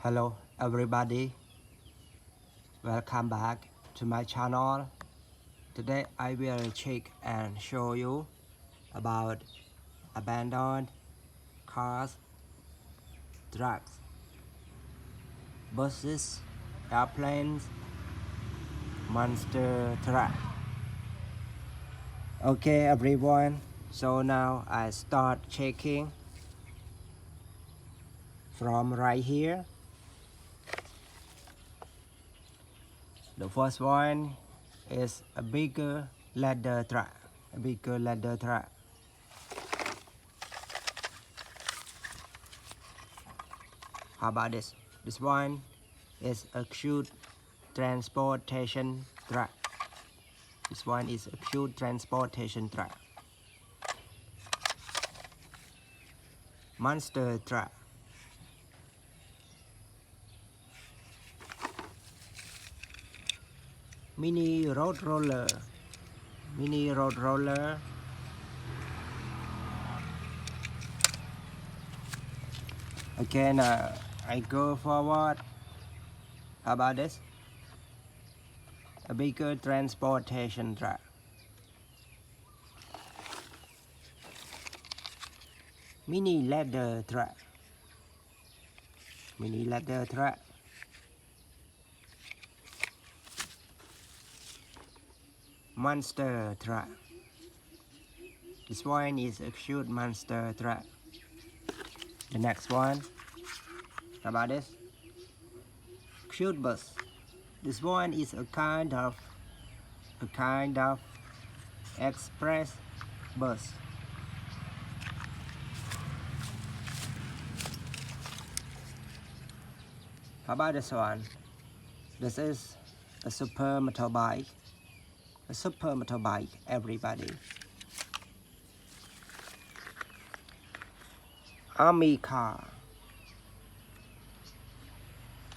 Hello everybody, welcome back to my channel. Today I will check and show you about abandoned cars, trucks, buses, airplanes, monster truck. Okay everyone, so now I start checking from right here. The first one is a bigger ladder truck. How about this? This one is a cute transportation truck. This one is a cute transportation truck. Monster truck. Mini road roller. Okay, now I go forward. How about this? A bigger transportation truck. Mini ladder truck. Monster truck. This one is a cute monster truck. The next one, how about this? Cute bus. This one is a kind of express bus. How about this one? This is a super motorbike. Everybody. Army car.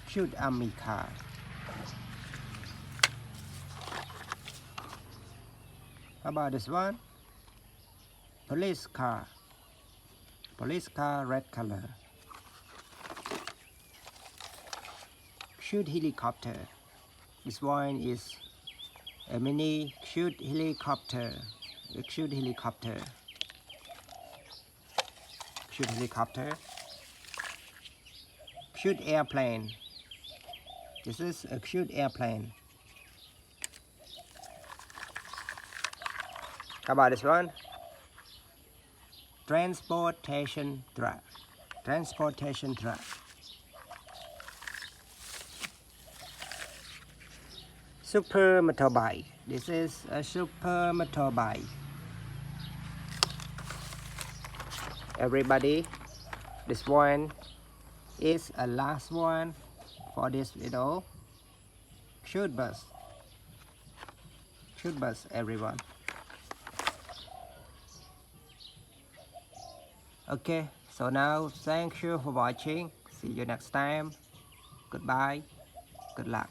Cute army car. How about this one? Police car. Red color. Cute helicopter. This one is a mini cute helicopter. Cute airplane. This is a cute airplane. How about this one? Transportation truck. Super motorbike. This is a super motorbike. Everybody, this one is a last one for this video. Cute bus, everyone. Okay, so now thank you for watching. See you next time. Goodbye. Good luck.